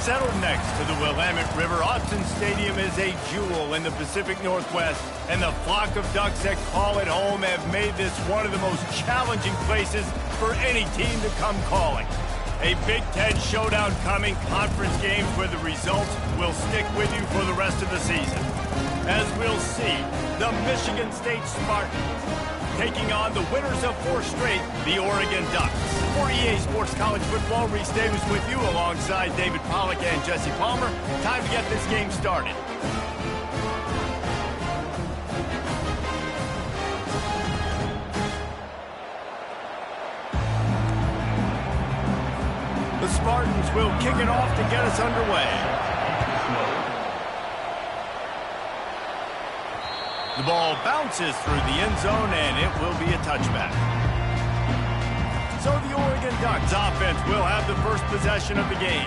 Settled next to the Willamette River, Autzen Stadium is a jewel in the Pacific Northwest, and the flock of Ducks that call it home have made this one of the most challenging places for any team to come calling. A Big Ten showdown coming, conference games where the results will stick with you for the rest of the season. As we'll see, the Michigan State Spartans taking on the winners of 4 straight, the Oregon Ducks. For EA Sports College Football, Reese Davis with you alongside David Pollack and Jesse Palmer. Time to get this game started. The Spartans will kick it off to get us underway. The ball bounces through the end zone, and it will be a touchback. So the Oregon Ducks offense will have the first possession of the game.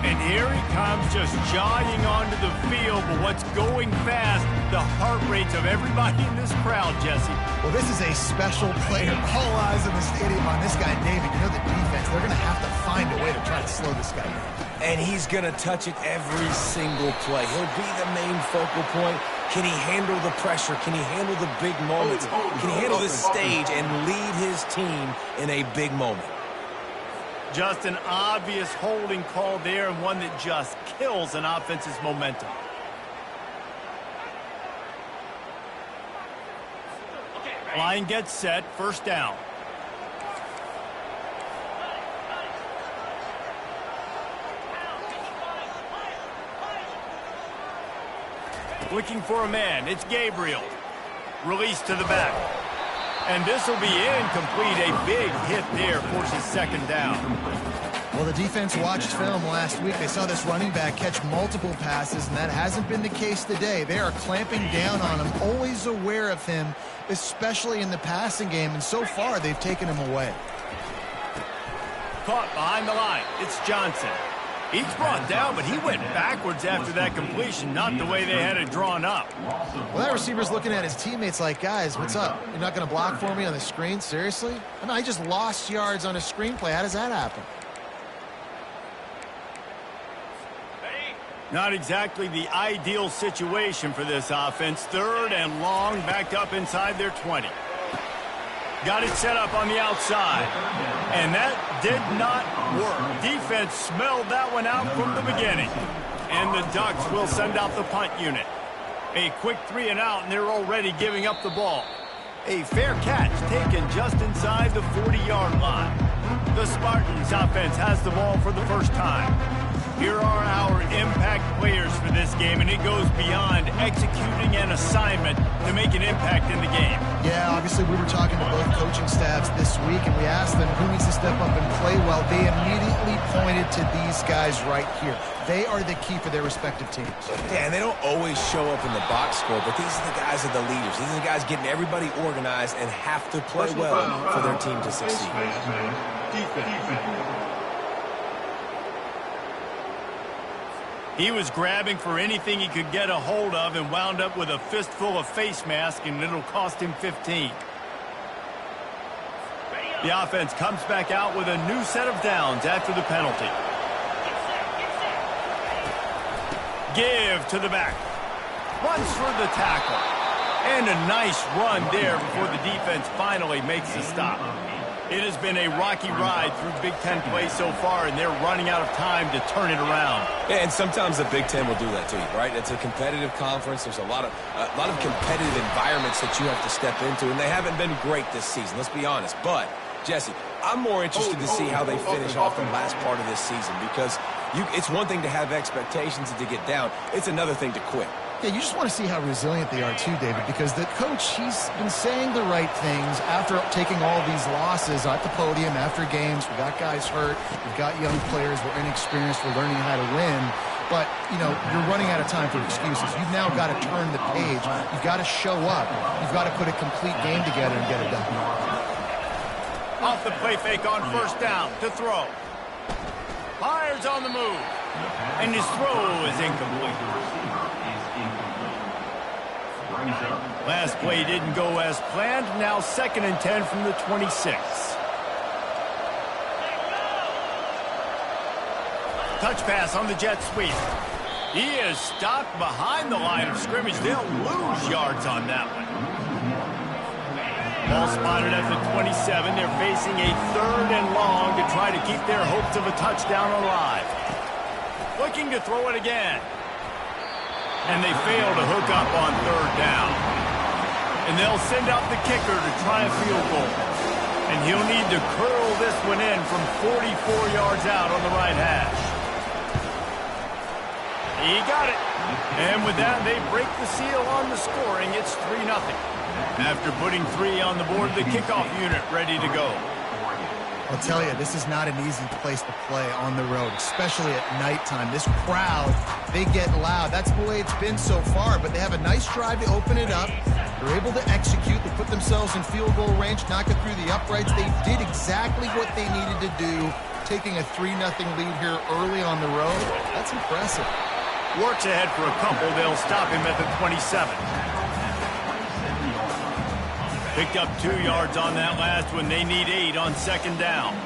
And here he comes, just jogging onto the field. But what's going fast, the heart rates of everybody in this crowd, Jesse. Well, this is a special player. All eyes in the stadium on this guy, David. You know the defense, they're going to have to find a way to try to slow this guy down. And he's going to touch it every single play. He'll be the main focal point. Can he handle the pressure? Can he handle the big moments? Can he handle this stage and lead his team in a big moment? Just an obvious holding call there, and one that just kills an offense's momentum. Line gets set, first down. Looking for a man, it's Gabriel. Release to the back. And this will be incomplete. A big hit there forces second down. Well, the defense watched film last week. They saw this running back catch multiple passes, and that hasn't been the case today. They are clamping down on him, always aware of him, especially in the passing game, and so far they've taken him away. Caught behind the line. It's Johnson. He's brought down, but he went backwards after that completion, not the way they had it drawn up. Well, that receiver's looking at his teammates like, guys, what's up? You're not going to block for me on the screen? Seriously? I mean, I just lost yards on a screenplay. How does that happen? Not exactly the ideal situation for this offense. Third and long, backed up inside their 20. Got it set up on the outside. And that did not work. Defense smelled that one out from the beginning. And the Ducks will send out the punt unit. A quick 3 and out, and they're already giving up the ball. A fair catch taken just inside the 40-yard line. The Spartans offense has the ball for the first time. Here are our impact players for this game, and it goes beyond executing an assignment to make an impact in the game. Yeah, obviously we were talking to both coaching staffs this week, and we asked them who needs to step up and play well. They immediately pointed to these guys right here. They are the key for their respective teams. Yeah, and they don't always show up in the box score, but these are the guys that are the leaders. These are the guys getting everybody organized and have to play well for their team to succeed. He was grabbing for anything he could get a hold of and wound up with a fistful of face mask, and it'll cost him 15. The offense comes back out with a new set of downs after the penalty. Give to the back. Runs for the tackle. And a nice run there before the defense finally makes the stop. It has been a rocky ride through Big Ten play so far, and they're running out of time to turn it around. Yeah, and sometimes the Big Ten will do that to you, right? It's a competitive conference. There's a lot of competitive environments that you have to step into, and they haven't been great this season, let's be honest. But, Jesse, I'm more interested to see how they finish off the last part of this season, because it's one thing to have expectations and to get down. It's another thing to quit. Yeah, you just want to see how resilient they are too, David, because the coach, he's been saying the right things after taking all these losses at the podium after games. We got guys hurt. We've got young players. We're inexperienced. We're learning how to win. But, you know, you're running out of time for excuses. You've now got to turn the page. You've got to show up. You've got to put a complete game together and get it done. Off the play fake on first down to throw. Fires on the move. And his throw is incomplete. Last play didn't go as planned. Now 2nd and 10 from the 26. Touch pass on the jet sweep. He is stopped behind the line of scrimmage. They'll lose yards on that one. Ball spotted at the 27. They're facing a 3rd and long to try to keep their hopes of a touchdown alive. Looking to throw it again. And they fail to hook up on 3rd down. And they'll send out the kicker to try a field goal. And he'll need to curl this one in from 44 yards out on the right hash. He got it. And with that, they break the seal on the scoring. It's 3-0. After putting 3 on the board, the kickoff unit ready to go. I'll tell you, this is not an easy place to play on the road, especially at nighttime. This crowd, they get loud. That's the way it's been so far, but they have a nice drive to open it up. They're able to execute. They put themselves in field goal range, knock it through the uprights. They did exactly what they needed to do, taking a 3-0 lead here early on the road. That's impressive. Works ahead for a couple. They'll stop him at the 27. Picked up 2 yards on that last one. They need 8 on 2nd down.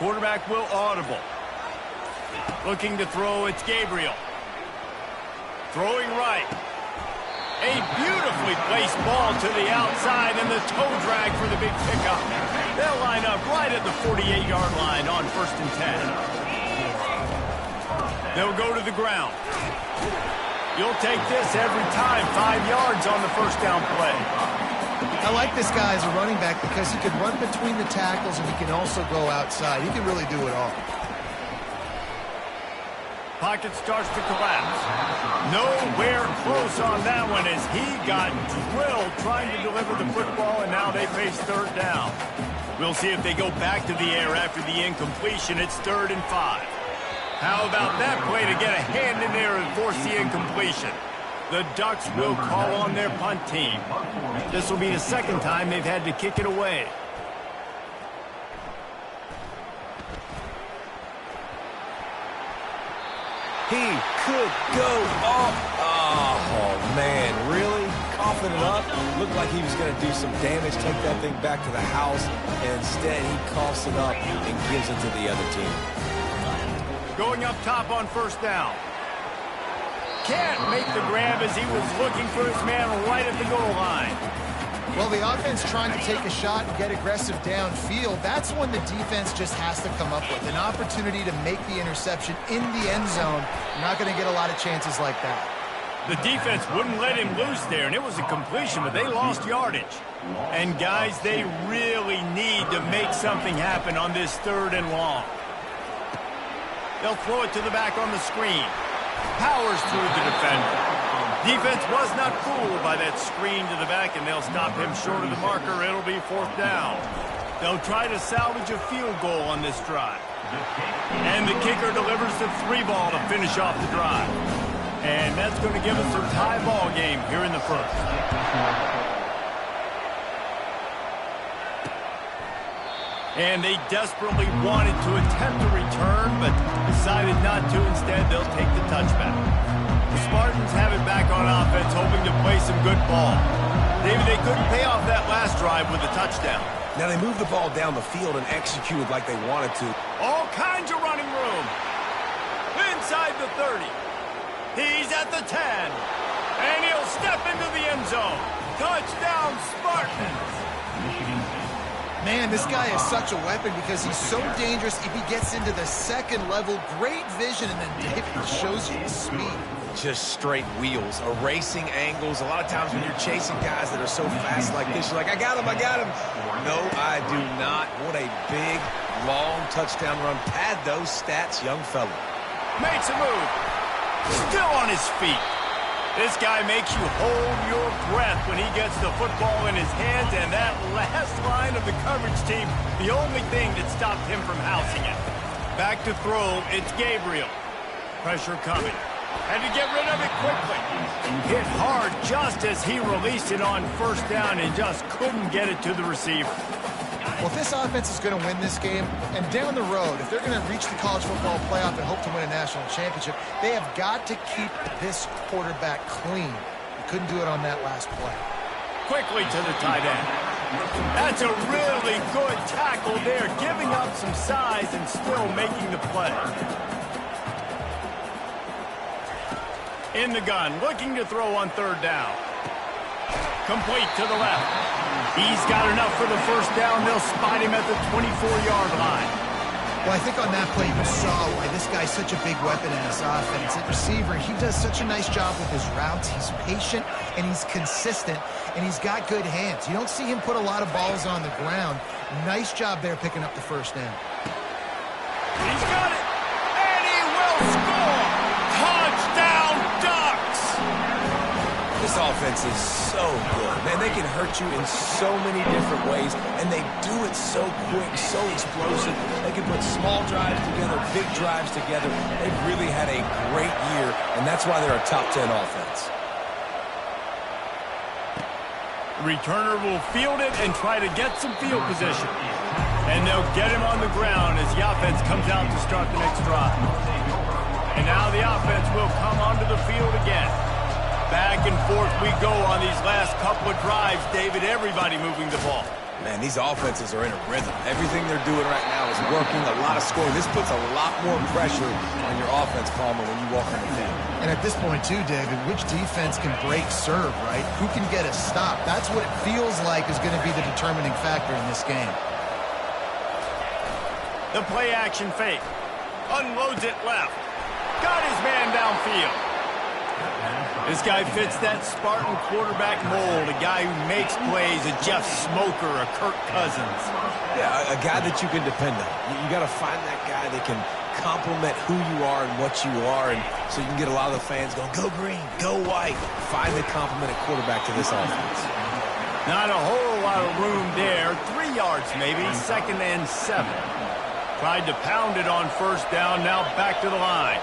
Quarterback will audible. Looking to throw, it's Gabriel. Throwing right. A beautifully placed ball to the outside and the toe drag for the big pickup. They'll line up right at the 48-yard line on 1st and 10. They'll go to the ground. You'll take this every time. 5 yards on the 1st down play. I like this guy as a running back because he can run between the tackles and he can also go outside. He can really do it all. Pocket starts to collapse. Nowhere close on that one as he got drilled trying to deliver the football, and now they face 3rd down. We'll see if they go back to the air after the incompletion. It's 3rd and 5. How about that play to get a hand in there and force the incompletion? The Ducks will call on their punt team. This will be the 2nd time they've had to kick it away. He could go off. Oh, man, really? Coughing it up. Looked like he was going to do some damage, take that thing back to the house, and instead he coughs it up and gives it to the other team. Going up top on 1st down. Can't make the grab as he was looking for his man right at the goal line. Well, the offense trying to take a shot and get aggressive downfield. That's when the defense just has to come up with an opportunity to make the interception in the end zone. You're not going to get a lot of chances like that. The defense wouldn't let him loose there, and it was a completion, but they lost yardage. And, guys, they really need to make something happen on this 3rd and long. They'll throw it to the back on the screen. Powers through the defender. Defense was not fooled by that screen to the back, and they'll stop him short of the marker. It'll be 4th down. They'll try to salvage a field goal on this drive. And the kicker delivers the 3 ball to finish off the drive. And that's going to give us a tie ball game here in the 1st. And they desperately wanted to attempt a return, but decided not to. Instead, they'll take the touchback. The Spartans have it back on offense, hoping to play some good ball. Maybe they couldn't pay off that last drive with a touchdown. Now they moved the ball down the field and executed like they wanted to. All kinds of running room. Inside the 30. He's at the 10. And he'll step into the end zone. Touchdown, Spartans. Man, this guy is such a weapon because he's so dangerous if he gets into the 2nd level. Great vision, and then David shows you the speed. Just straight wheels, erasing angles. A lot of times when you're chasing guys that are so fast like this, you're like, I got him, I got him. No, I do not. What a big, long touchdown run. Pad those stats, young fella. Makes a move. Still on his feet. This guy makes you hold your breath when he gets the football in his hands, and that last line of the coverage team, the only thing that stopped him from housing it. Back to throw, it's Gabriel. Pressure coming. Had to get rid of it quickly. Hit hard just as he released it on 1st down and just couldn't get it to the receiver. Well, if this offense is going to win this game, and down the road, if they're going to reach the college football playoff and hope to win a national championship, they have got to keep this quarterback clean. He couldn't do it on that last play. Quickly to the tight end. That's a really good tackle there, giving up some size and still making the play. In the gun, looking to throw on third down. Complete to the left. He's got enough for the first down. They'll spot him at the 24-yard line. Well, I think on that play you saw why this guy's such a big weapon in this offense. At receiver, he does such a nice job with his routes. He's patient, and he's consistent, and he's got good hands. You don't see him put a lot of balls on the ground. Nice job there picking up the first down. He's got it, and he will score! Touchdown, Ducks! This offense is so good. Man, they can hurt you in so many different ways, and they do it so quick, so explosive. They can put small drives together, big drives together. They've really had a great year, and that's why they're a top 10 offense. The returner will field it and try to get some field position. And they'll get him on the ground as the offense comes out to start the next drive. And now the offense will come onto the field again. Back and forth we go on these last couple of drives, David. Everybody moving the ball. Man, these offenses are in a rhythm. Everything they're doing right now is working, a lot of scoring. This puts a lot more pressure on your offense, Palmer, when you walk on the field. And at this point, too, David, which defense can break serve, right? Who can get a stop? That's what it feels like is going to be the determining factor in this game. The play-action fake. Unloads it left. Got his man downfield. This guy fits that Spartan quarterback mold, a guy who makes plays, a Jeff Smoker, a Kirk Cousins. Yeah, a guy that you can depend on. You got to find that guy that can complement who you are and what you are, and so you can get a lot of the fans going, go green, go white. Find the complementing quarterback to this offense. Not a whole lot of room there. 3 yards maybe, 2nd and 7. Tried to pound it on first down, now back to the line.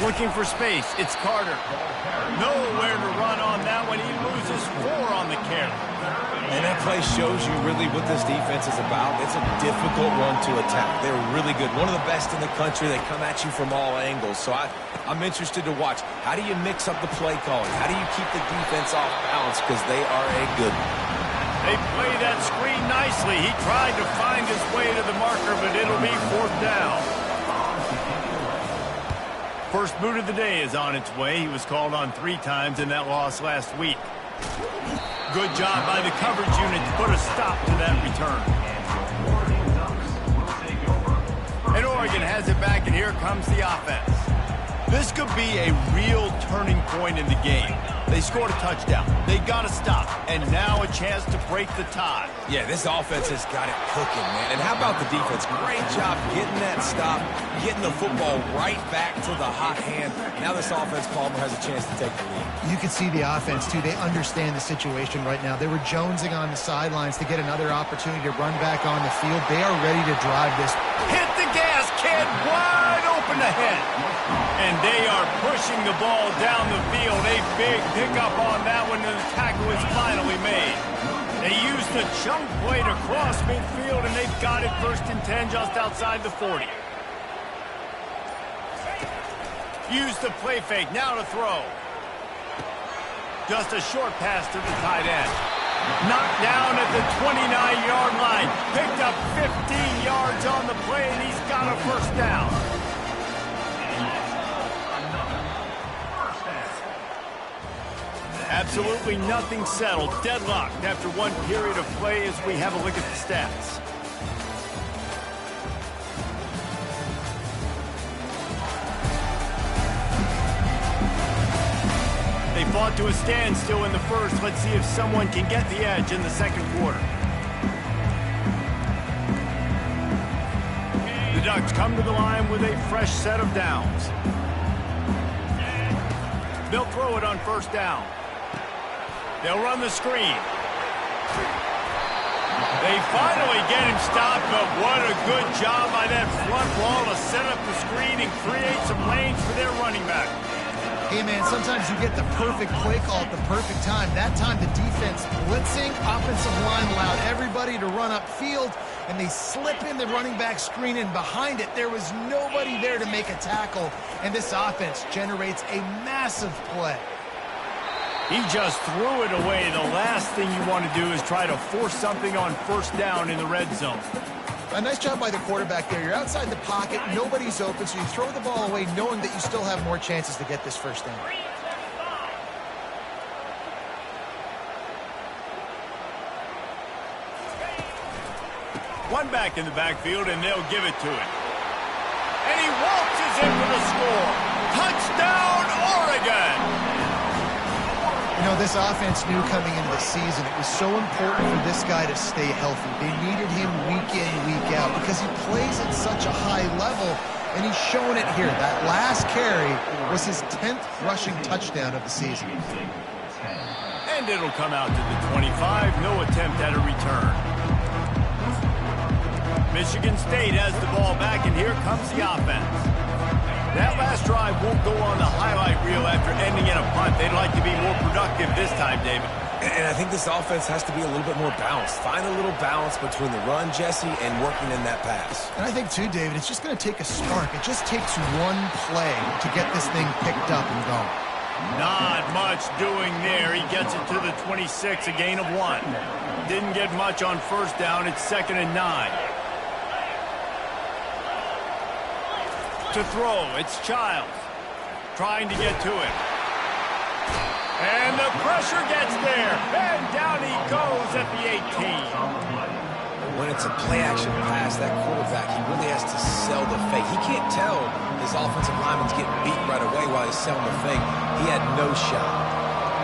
Looking for space, it's Carter. Nowhere to run on that one. He loses 4 on the carry. And that play shows you really what this defense is about. It's a difficult one to attack. They're really good. One of the best in the country. They come at you from all angles. So I'm interested to watch. How do you mix up the play calling? How do you keep the defense off balance? Because they are a good one. They play that screen nicely. He tried to find his way to the marker, but it'll be 4th down. First boot of the day is on its way. He was called on 3 times in that loss last week. Good job by the coverage unit to put a stop to that return. And Oregon has it back, and here comes the offense. This could be a real turning point in the game. They scored a touchdown. They got to stop. And now a chance to break the tie. Yeah, this offense has got it cooking, man. And how about the defense? Great job getting that stop, getting the football right back to the hot hand. Now this offense, Palmer, has a chance to take the lead. You can see the offense, too. They understand the situation right now. They were jonesing on the sidelines to get another opportunity to run back on the field. They are ready to drive this. Hit the gas, kid. Wide open ahead. And they are pushing the ball down the field. A big pickup on that one, and the tackle is finally made. They used the chunk play to cross midfield, and they've got it 1st and 10 just outside the 40. Use the play fake, now to throw. Just a short pass to the tight end. Knocked down at the 29-yard line. Picked up 15 yards on the play, and he's got a first down. Absolutely nothing settled. Deadlocked after 1 period of play as we have a look at the stats. They fought to a standstill in the first. Let's see if someone can get the edge in the 2nd quarter. The Ducks come to the line with a fresh set of downs. They'll throw it on first down. They'll run the screen. They finally get him stopped, but what a good job by that front wall to set up the screen and create some lanes for their running back. Hey, man, sometimes you get the perfect play call at the perfect time. That time the defense blitzing, offensive line allowed everybody to run upfield, and they slip in the running back screen, and behind it there was nobody there to make a tackle, and this offense generates a massive play. He just threw it away. The last thing you want to do is try to force something on first down in the red zone. A nice job by the quarterback there. You're outside the pocket. Nobody's open, so you throw the ball away knowing that you still have more chances to get this first down. One back in the backfield, and they'll give it to him. And he waltzes in for the score. Touchdown, Oregon! You know, this offense knew coming into the season it was so important for this guy to stay healthy. They needed him week in, week out because he plays at such a high level, and he's showing it here. That last carry was his 10th rushing touchdown of the season. And it'll come out to the 25. No attempt at a return. Michigan State has the ball back, and here comes the offense. That last drive won't go on the highlight reel after ending in a punt. They'd like to be more productive this time, David. And I think this offense has to be a little bit more balanced. Find a little balance between the run, Jesse, and working in that pass. And I think, too, David, it's just going to take a spark. It just takes one play to get this thing picked up and going. Not much doing there. He gets it to the 26, a gain of 1. Didn't get much on first down. It's 2nd and 9. To throw, it's Childs trying to get to him. And the pressure gets there. And down he goes at the 18. When it's a play-action pass, that quarterback, he really has to sell the fake. He can't tell his offensive lineman's getting beat right away while he's selling the fake. He had no shot.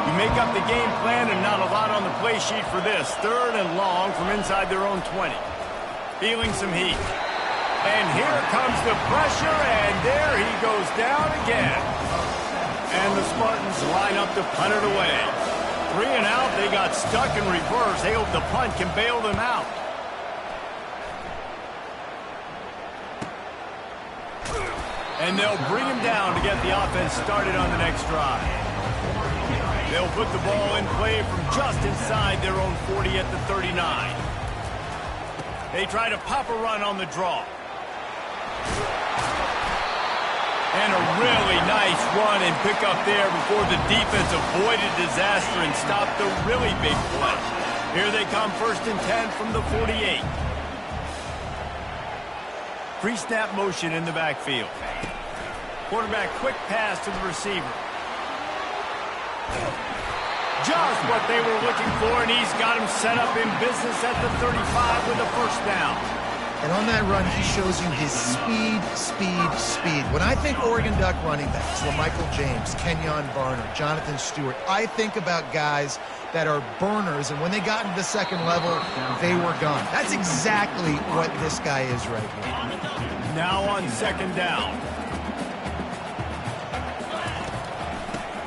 You make up the game plan and not a lot on the play sheet for this. 3rd and long from inside their own 20. Feeling some heat. And here comes the pressure, and there he goes down again. And the Spartans line up to punt it away. 3 and out, they got stuck in reverse. They hope the punt can bail them out. And they'll bring him down to get the offense started on the next drive. They'll put the ball in play from just inside their own 40 at the 39. They try to pop a run on the draw. And a really nice run and pick up there before the defense avoided disaster and stopped the really big play. Here they come, 1st and 10 from the 48. Pre-snap motion in the backfield. Quarterback quick pass to the receiver. Just what they were looking for, and he's got him set up in business at the 35 with a first down. And on that run, he shows you his speed. When I think Oregon Duck running backs, LaMichael James, Kenyon Barner, Jonathan Stewart, I think about guys that are burners, and when they got into the second level, they were gone. That's exactly what this guy is right here. Now on 2nd down.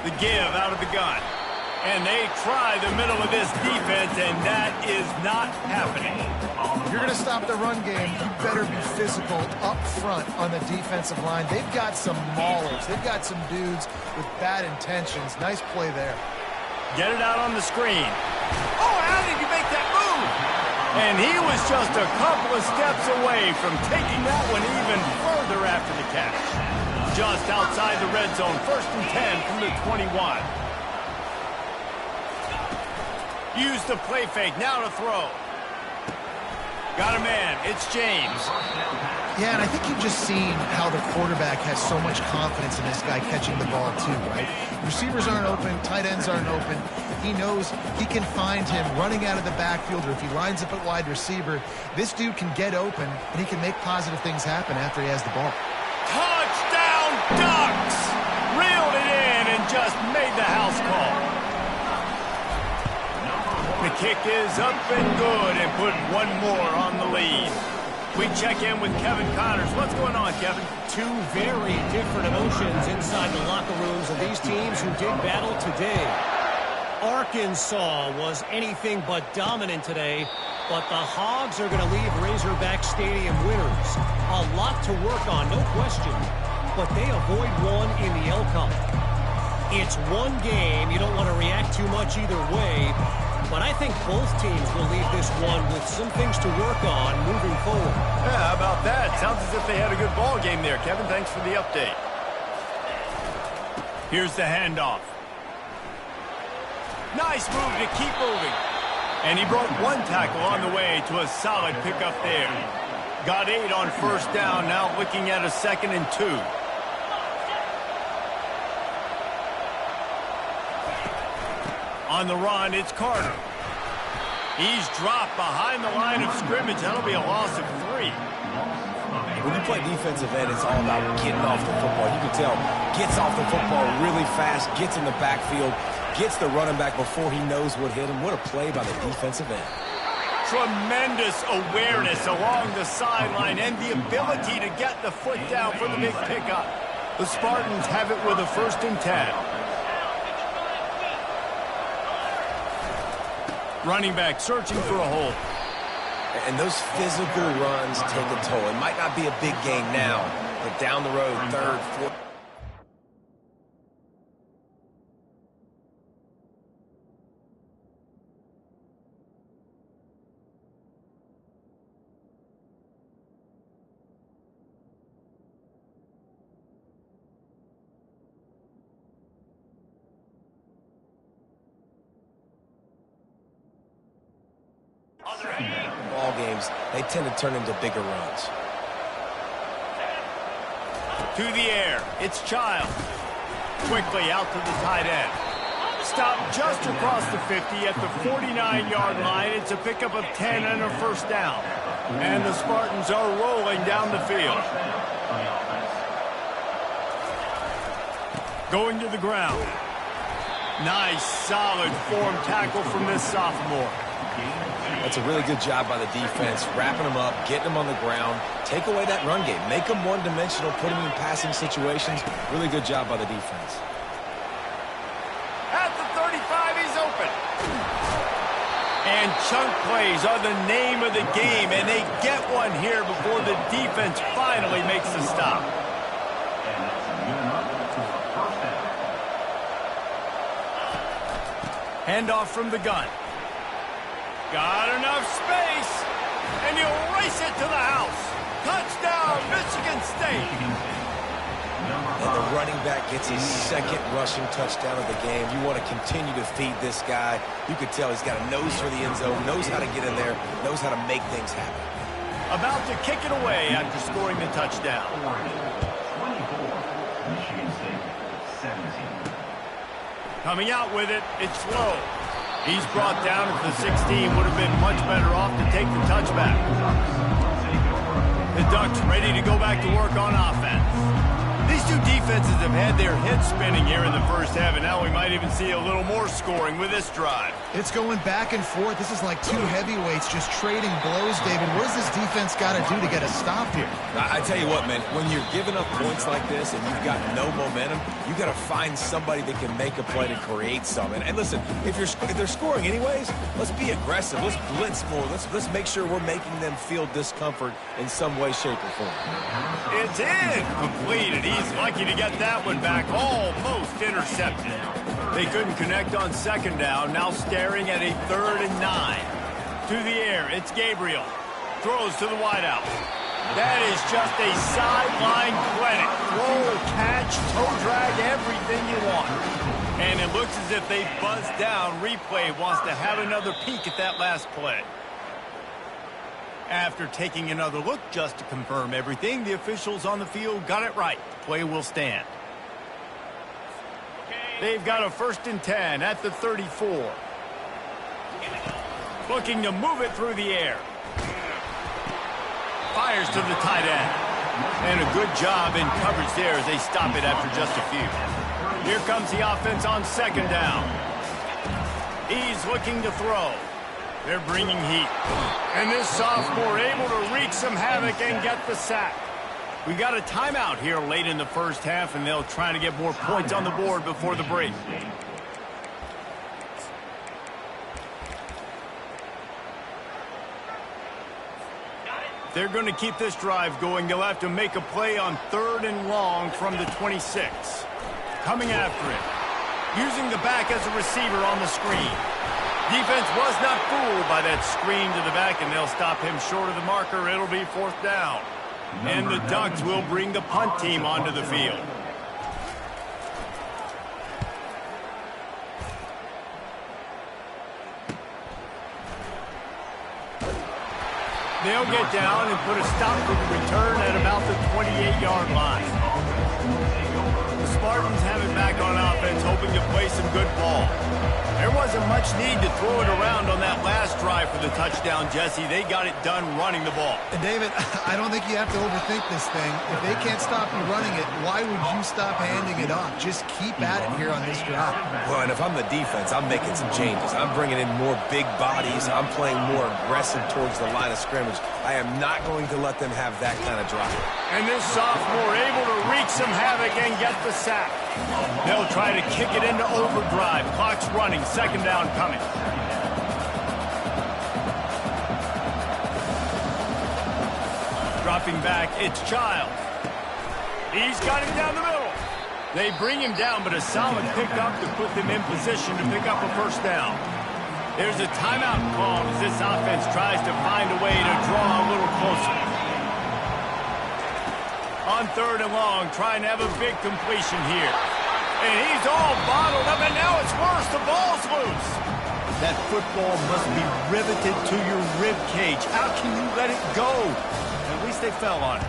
The give out of the gun. And they try the middle of this defense, and that is not happening. If you're going to stop the run game, you better be physical up front on the defensive line. They've got some maulers. They've got some dudes with bad intentions. Nice play there. Get it out on the screen. Oh, how did you make that move? And he was just a couple of steps away from taking that one even further after the catch. Just outside the red zone, 1st and 10 from the 21. Use the play fake, now to throw. Got a man, it's James. Yeah, and I think you've just seen how the quarterback has so much confidence in this guy catching the ball too, right? Receivers aren't open, tight ends aren't open. He knows he can find him running out of the backfield, or if he lines up at wide receiver, this dude can get open, and he can make positive things happen after he has the ball. Touchdown Ducks! Reeled it in and just made the house call. The kick is up and good and put one more on the lead. We check in with Kevin Connors. What's going on, Kevin? 2 very different emotions inside the locker rooms of these teams who did battle today. Arkansas was anything but dominant today, but the Hogs are going to leave Razorback Stadium winners. A lot to work on, no question, but they avoid one in the Elcom. It's one game. You don't want to react too much either way. But I think both teams will leave this one with some things to work on moving forward. Yeah, how about that? Sounds as if they had a good ball game there, Kevin. Thanks for the update. Here's the handoff. Nice move to keep moving. And he broke one tackle on the way to a solid pickup there. Got 8 on first down, now looking at a 2nd and 2. On the run, it's Carter. He's dropped behind the line of scrimmage. That'll be a loss of 3. When you play defensive end, it's all about getting off the football. You can tell, gets off the football really fast, gets in the backfield, gets the running back before he knows what hit him. What a play by the defensive end. Tremendous awareness along the sideline and the ability to get the foot down for the big pickup. The Spartans have it with a 1st and 10. Running back searching for a hole. And those physical runs take a toll. It might not be a big gain now, but down the road, 3rd, 4th. Ball games, they tend to turn into bigger runs. To the air, it's Child. Quickly out to the tight end. Stopped just across the 50 at the 49-yard line. It's a pickup of 10 and a 1st down. And the Spartans are rolling down the field. Going to the ground. Nice, solid form tackle from this sophomore. That's a really good job by the defense, wrapping them up, getting them on the ground, take away that run game, make them one-dimensional, put them in passing situations. Really good job by the defense. At the 35, he's open. And chunk plays are the name of the game, and they get one here before the defense finally makes the stop. Handoff from the gun. Got enough space, and he'll race it to the house. Touchdown, Michigan State. And the running back gets his 2nd rushing touchdown of the game. You want to continue to feed this guy. You could tell he's got a nose for the end zone, knows how to get in there, knows how to make things happen. About to kick it away after scoring the touchdown. 24, Michigan State, 17. Coming out with it, it's Lowe. He's brought down at the 16. Would have been much better off to take the touchback. The Ducks ready to go back to work on offense. These two defenses have had their heads spinning here in the 1st half, and now we might even see a little more scoring with this drive. It's going back and forth. This is like 2 heavyweights just trading blows, David. What does this defense got to do to get a stop here? I tell you what, man, when you're giving up points like this and you've got no momentum, you got to find somebody that can make a play to create some. And listen, if they're scoring anyways, let's be aggressive. Let's blitz more. Let's make sure we're making them feel discomfort in some way, shape, or form. It's in. Completed. He's lucky to get that one back. Almost intercepted. They couldn't connect on 2nd down. Now staring at a 3rd and 9. To the air, it's Gabriel. Throws to the wideout. That is just a sideline clinic. Throw, catch, toe drag, everything you want. And it looks as if they buzzed down. Replay wants to have another peek at that last play. After taking another look just to confirm everything, the officials on the field got it right. Play will stand. They've got a 1st and 10 at the 34. Looking to move it through the air. Fires to the tight end. And a good job in coverage there as they stop it after just a few. Here comes the offense on 2nd down. He's looking to throw. They're bringing heat. And this sophomore able to wreak some havoc and get the sack. We got a timeout here late in the 1st half, and they'll try to get more points on the board before the break. They're going to keep this drive going. They'll have to make a play on 3rd and long from the 26. Coming after it. Using the back as a receiver on the screen. Defense was not fooled by that screen to the back, and they'll stop him short of the marker. It'll be 4th down. And the Ducks will bring the punt team onto the field. They'll get down and put a stop to the return at about the 28-yard line. The Spartans have it back on offense, hoping to play some good ball. There wasn't much need to throw it around on that last drive for the touchdown, Jesse. They got it done running the ball. And David, I don't think you have to overthink this thing. If they can't stop you running it, why would you stop handing it off? Just keep at it here on this drive. Well, and if I'm the defense, I'm making some changes. I'm bringing in more big bodies. I'm playing more aggressive towards the line of scrimmage. I am not going to let them have that kind of drive. And this sophomore able to wreak some havoc and get the sack. They'll try to kick it into overdrive. Clock's running. Second down coming. Dropping back, it's Childs. He's got him down the middle. They bring him down, but a solid pickup to put them in position to pick up a first down. There's a timeout called as this offense tries to find a way to draw a little closer. On third and long, trying to have a big completion here. And he's all bottled up, and now it's worse. The ball's loose. That football must be riveted to your rib cage. How can you let it go? At least they fell on it.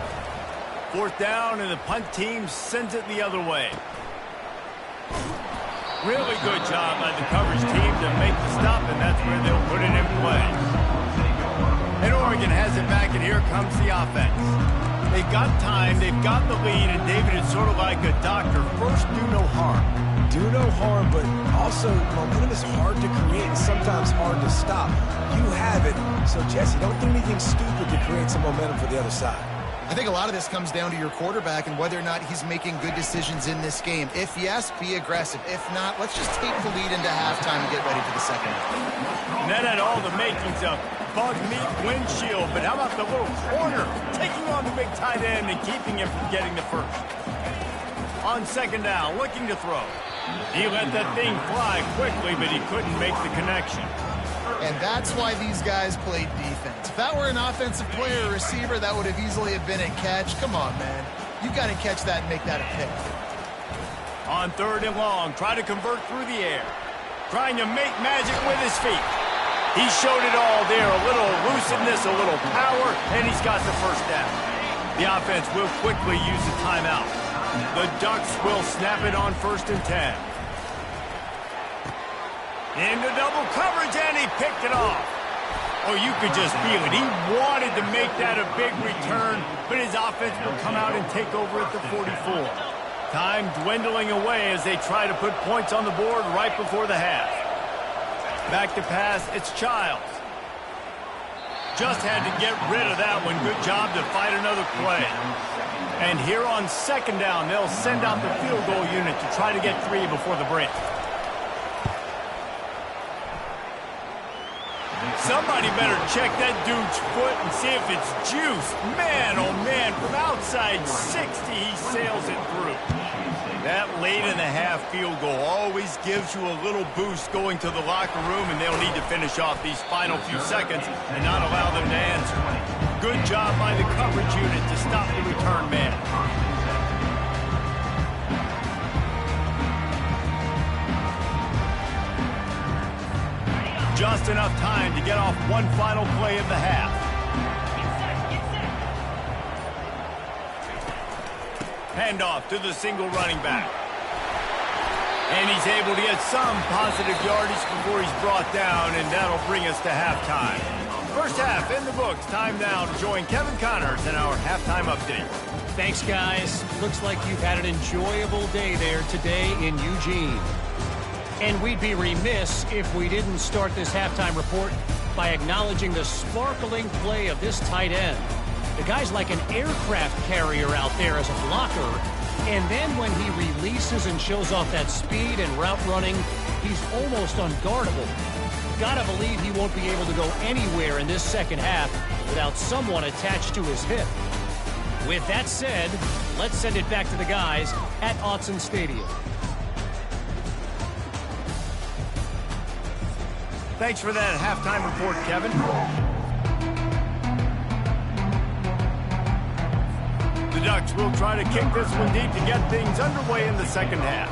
Fourth down, and the punt team sends it the other way. Really good job by the coverage team to make the stop, and that's where they'll put it in play. And Oregon has it back, and here comes the offense. They've got time, they've got the lead, and David is sort of like a doctor. First, do no harm. Do no harm, but also momentum is hard to create and sometimes hard to stop. You have it, so Jesse, don't do anything stupid to create some momentum for the other side. I think a lot of this comes down to your quarterback and whether or not he's making good decisions in this game. If yes, be aggressive. If not, let's just take the lead into halftime and get ready for the second half. And that had all the makings of bug meat windshield, but how about the little corner taking on the big tight end and keeping him from getting the first? On second down, looking to throw. He let that thing fly quickly, but he couldn't make the connection. And that's why these guys played defense. If that were an offensive player or receiver, that would have easily have been a catch. Come on, man. You got to catch that and make that a pick. On third and long, try to convert through the air. Trying to make magic with his feet. He showed it all there. A little elusiveness, a little power, and he's got the first down. The offense will quickly use a timeout. The Ducks will snap it on 1st and 10. Into double coverage, and he picked it off. Oh, you could just feel it. He wanted to make that a big return, but his offense will come out and take over at the 44. Time dwindling away as they try to put points on the board right before the half. Back to pass, it's Childs. Just had to get rid of that one. Good job to fight another play. And here on second down, they'll send out the field goal unit to try to get 3 before the break. Somebody better check that dude's foot and see if it's juice. Man, oh man, from outside 60, he sails it through. That late in the half field goal always gives you a little boost going to the locker room, and they'll need to finish off these final few seconds and not allow them to answer. Good job by the coverage unit to stop the return man. Just enough time to get off one final play of the half. Handoff to the single running back. And he's able to get some positive yardage before he's brought down, and that'll bring us to halftime. First half in the books. Time now to join Kevin Connors in our halftime update. Thanks, guys. Looks like you've had an enjoyable day there today in Eugene. And we'd be remiss if we didn't start this halftime report by acknowledging the sparkling play of this tight end. The guy's like an aircraft carrier out there as a blocker, and then when he releases and shows off that speed and route running, he's almost unguardable. Gotta believe he won't be able to go anywhere in this second half without someone attached to his hip. With that said, let's send it back to the guys at Autzen Stadium. Thanks for that halftime report, Kevin. The Ducks will try to kick this one deep to get things underway in the second half.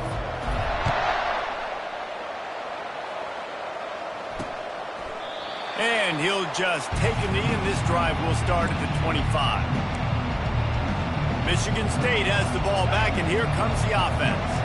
And and he'll just take a knee, and this drive will start at the 25. Michigan State has the ball back, and here comes the offense.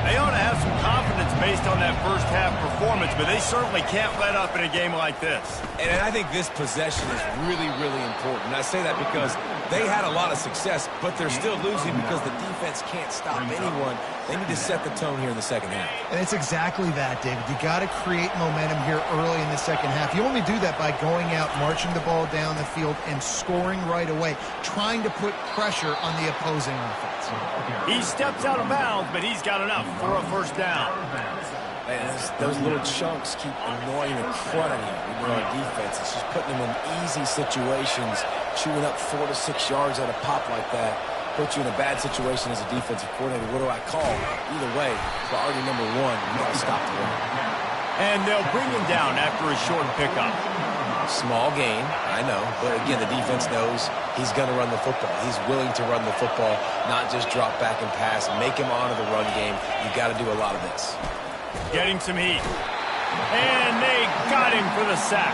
They ought to have some confidence based on that first half performance, but they certainly can't let up in a game like this. And I think this possession is really, really important. And I say that because they had a lot of success, but they're still losing because the defense can't stop anyone. They need to set the tone here in the second half. And it's exactly that, David. You got to create momentum here early in the second half. You only do that by going out, marching the ball down the field, and scoring right away, trying to put pressure on the opposing offense. He steps out of bounds, but he's got enough for a first down. And those little chunks keep annoying the crud out of you when you're on defense. It's just putting them in easy situations, shooting up 4 to 6 yards at a pop like that. Put you in a bad situation as a defensive coordinator. What do I call? Either way, priority number one, you got to stop the run. And they'll bring him down after a short pickup. Small gain, I know, but again, the defense knows he's going to run the football. He's willing to run the football, not just drop back and pass, make him honor the run game. You got to do a lot of this. Getting some heat. And they got him for the sack.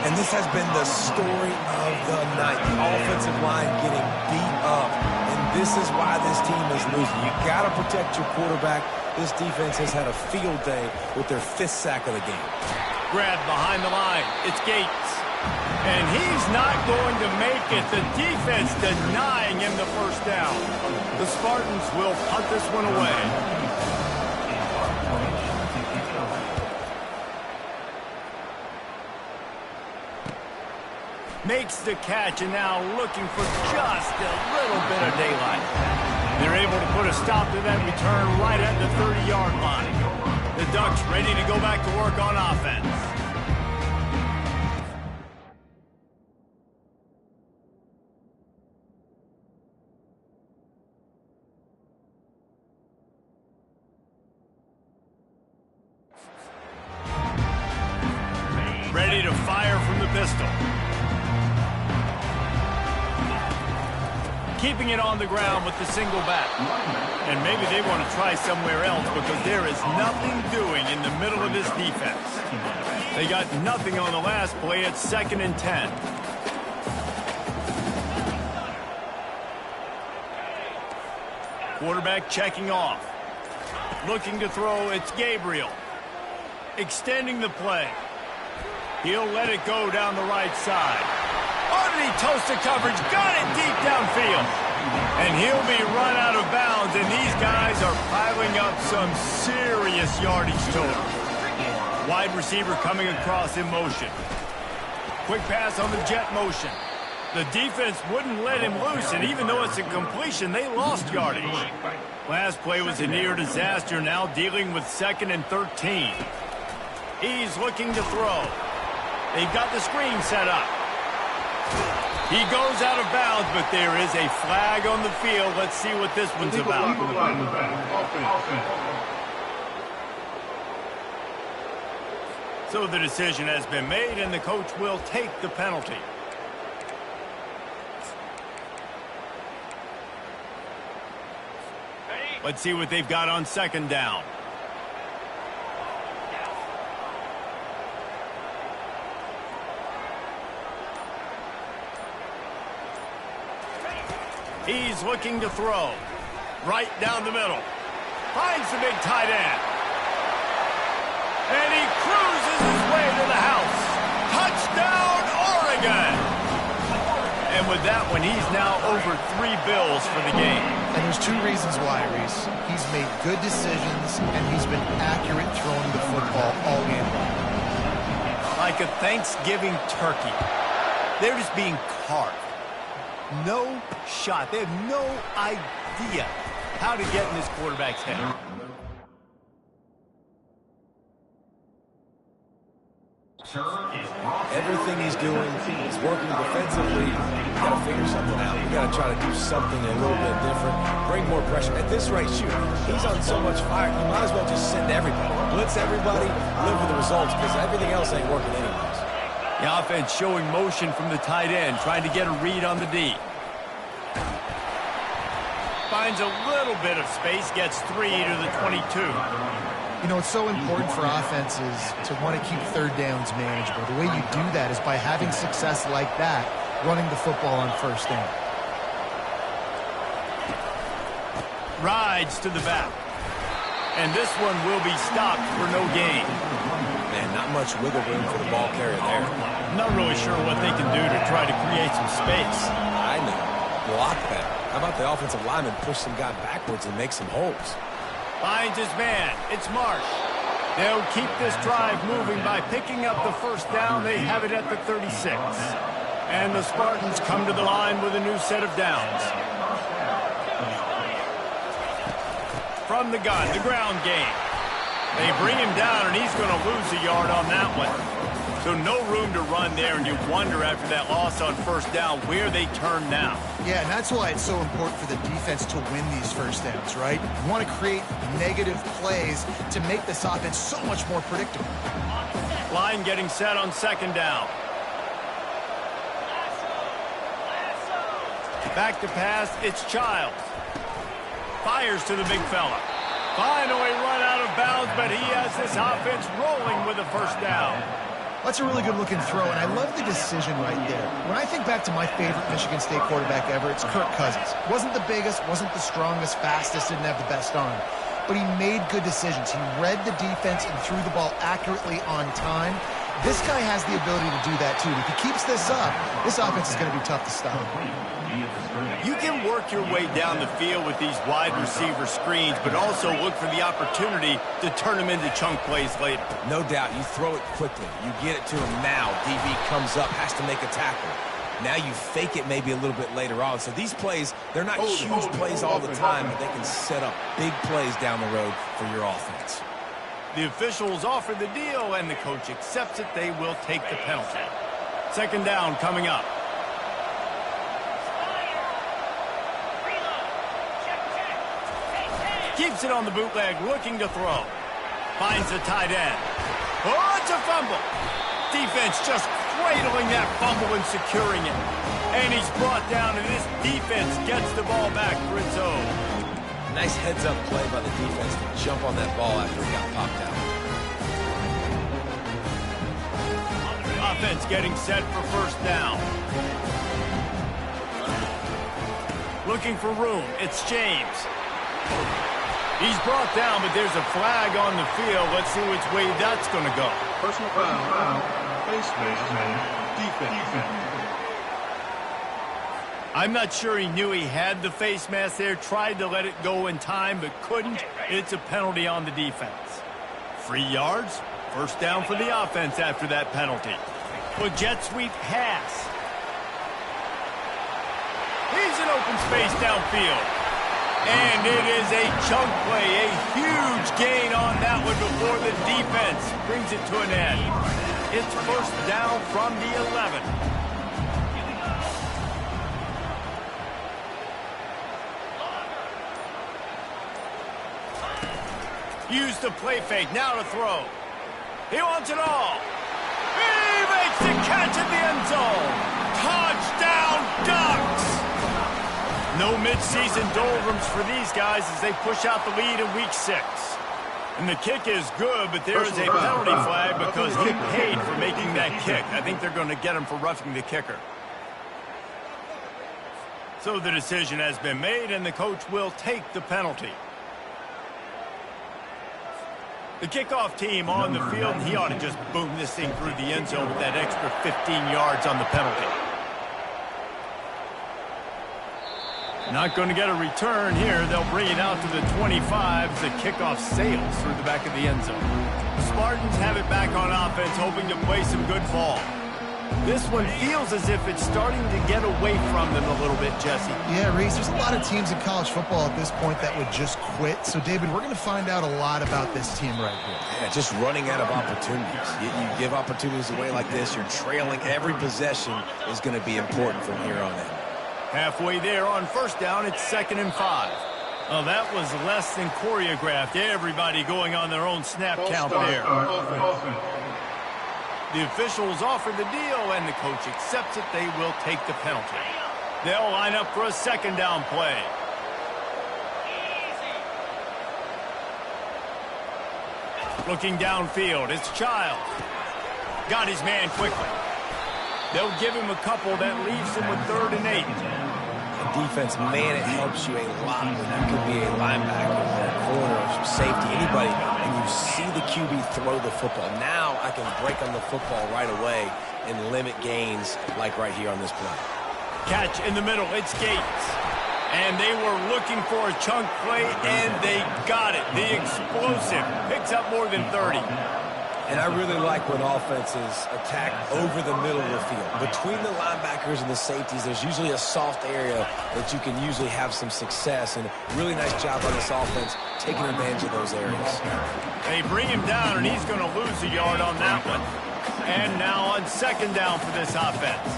And this has been the story of the night. The offensive line getting beat up. And this is why this team is losing. You got to protect your quarterback. This defense has had a field day with their 5th sack of the game. Grabbed behind the line. It's Gates. And he's not going to make it. The defense denying him the first down. The Spartans will punt this one away. Makes the catch, and now looking for just a little bit of daylight. They're able to put a stop to that return right at the 30-yard line. The Ducks ready to go back to work on offense. Ready to fire from the pistol. Keeping it on the ground with the single back. And maybe they want to try somewhere else because there is nothing doing in the middle of this defense. They got nothing on the last play. It's 2nd and 10. Quarterback checking off. Looking to throw, it's Gabriel. Extending the play. He'll let it go down the right side. Underneath toasted coverage, got it deep downfield. And he'll be run out of bounds, and these guys are piling up some serious yardage total. Wide receiver coming across in motion. Quick pass on the jet motion. The defense wouldn't let him loose, and even though it's a completion, they lost yardage. Last play was a near disaster, now dealing with 2nd and 13. He's looking to throw. They've got the screen set up. He goes out of bounds, but there is a flag on the field. Let's see what this one's about. So the decision has been made, and the coach will take the penalty. Let's see what they've got on 2nd down. He's looking to throw. Right down the middle. Finds the big tight end. And he cruises his way to the house. Touchdown, Oregon! And with that one, he's now over 3 bills for the game. And there's 2 reasons why, Reese. He's made good decisions, and he's been accurate throwing the football all game long. Like a Thanksgiving turkey. They're just being carved. No shot. They have no idea how to get in this quarterback's head. Everything he's doing is working defensively. You got to figure something out. You got to try to do something a little bit different. Bring more pressure. At this rate, shoot, he's on so much fire. You might as well just send everybody. Blitz everybody, live with the results, because everything else ain't working anyways. The offense showing motion from the tight end, trying to get a read on the D. Finds a little bit of space, gets 3 to the 22. You know, it's so important for offenses to want to keep third downs manageable. The way you do that is by having success like that, running the football on first down. Rides to the back. And this one will be stopped for no gain. Man, not much wiggle room for the ball carrier there. Not really sure what they can do to try to create some space. I know. Block better. How about the offensive lineman push some guy backwards and make some holes? Finds his man. It's Marsh. They'll keep this drive moving by picking up the first down. They have it at the 36. And the Spartans come to the line with a new set of downs. From the gun, the ground game. They bring him down, and he's going to lose a yard on that one. So no room to run there, and you wonder after that loss on first down where they turn now. Yeah, and that's why it's so important for the defense to win these first downs, right? You want to create negative plays to make this offense so much more predictable. Line getting set on second down. Back to pass, it's Childs. Fires to the big fella. Finally run out of bounds, but he has this offense rolling with a first down. That's a really good-looking throw, and I love the decision right there. When I think back to my favorite Michigan State quarterback ever, it's Kirk Cousins. Wasn't the biggest, wasn't the strongest, fastest, didn't have the best arm. But he made good decisions. He read the defense and threw the ball accurately on time. This guy has the ability to do that, too. If he keeps this up, this offense is going to be tough to stop. You can work your way down the field with these wide receiver screens, but also look for the opportunity to turn them into chunk plays later. No doubt, you throw it quickly. You get it to him now. DB comes up, has to make a tackle. Now you fake it maybe a little bit later on. So these plays, they're not huge plays all the time, but they can set up big plays down the road for your offense. The officials offer the deal, and the coach accepts it. They will take the penalty. Second down coming up. Keeps it on the bootleg, looking to throw. Finds the tight end. Oh, it's a fumble. Defense just cradling that fumble and securing it. And he's brought down, and this defense gets the ball back for its own. Nice heads-up play by the defense to jump on that ball after it got popped out. Offense getting set for first down. Looking for room. It's James. He's brought down, but there's a flag on the field. Let's see which way that's going to go. Personal foul. Face mask. Defense. I'm not sure he knew he had the face mask there. Tried to let it go in time, but couldn't. It's a penalty on the defense. 3 yards. First down for the offense after that penalty. Well, jet sweep pass. He's in open space downfield. And it is a chunk play, a huge gain on that one before the defense brings it to an end. It's first down from the 11. Use the play fake, now to throw. He wants it all. He makes the catch in the end zone. Touchdown, Ducks! No midseason doldrums for these guys as they push out the lead in week 6. And the kick is good, but there is a penalty flag because he paid for making that kick. I think they're going to get him for roughing the kicker. So the decision has been made, and the coach will take the penalty. The kickoff team on the field, and he ought to just boom this thing through the end zone with that extra 15 yards on the penalty. Not going to get a return here. They'll bring it out to the 25 as the kickoff sails through the back of the end zone. The Spartans have it back on offense, hoping to play some good ball. This one feels as if it's starting to get away from them a little bit, Jesse. Yeah, Reese, there's a lot of teams in college football at this point that would just quit. So, David, we're going to find out a lot about this team right here. Yeah, just running out of opportunities. You give opportunities away like this, you're trailing. Every possession is going to be important from here on in. Halfway there on first down, it's 2nd and 5. Oh, that was less than choreographed. Everybody going on their own snap count there. The officials offer the deal, and the coach accepts it. They will take the penalty. They'll line up for a second down play. Looking downfield, it's Child. Got his man quickly. They'll give him a couple that leaves him with 3rd and 8. Defense, man, it helps you a lot when you could be a linebacker or a corner or safety, anybody, and you see the QB throw the football. Now I can break on the football right away and limit gains like right here on this play. Catch in the middle, it's Gates. And they were looking for a chunk play, and they got it. The explosive picks up more than 30. And I really like when offenses attack over the middle of the field. Between the linebackers and the safeties, there's usually a soft area that you can usually have some success. And really nice job on this offense taking advantage of those areas. They bring him down, and he's going to lose a yard on that one. And now on 2nd down for this offense.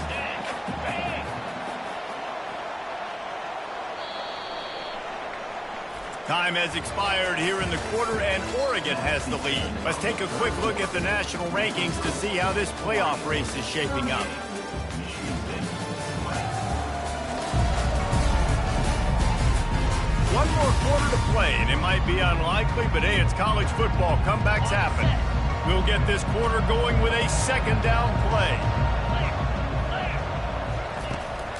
Time has expired here in the quarter, and Oregon has the lead. Let's take a quick look at the national rankings to see how this playoff race is shaping up. One more quarter to play, and it might be unlikely, but hey, it's college football. Comebacks happen. We'll get this quarter going with a 2nd down play.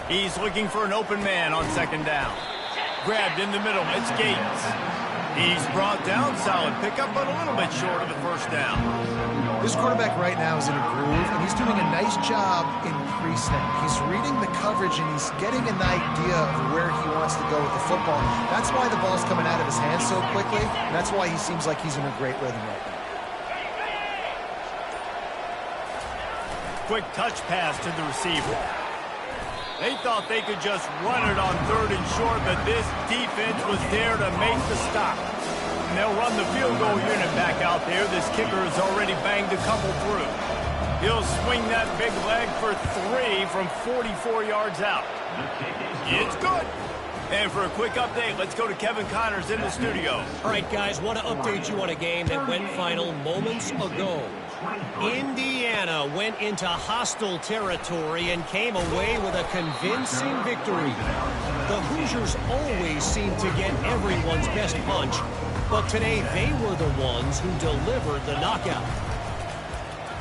He's looking for an open man on 2nd down. Grabbed in the middle, it's Gates. He's brought down, solid pickup, but a little bit short of the 1st down. This quarterback right now is in a groove, and he's doing a nice job in pre-snap. He's reading the coverage, and he's getting an idea of where he wants to go with the football. That's why the ball's coming out of his hands so quickly, and that's why he seems like he's in a great rhythm right now. Quick touch pass to the receiver. They thought they could just run it on 3rd and short, but this defense was there to make the stop. And they'll run the field goal unit back out there. This kicker has already banged a couple through. He'll swing that big leg for 3 from 44 yards out. It's good. And for a quick update, let's go to Kevin Connors in the studio. All right, guys, want to update you on a game that went final moments ago. Indiana went into hostile territory and came away with a convincing victory. The Hoosiers always seem to get everyone's best punch, but today they were the ones who delivered the knockout.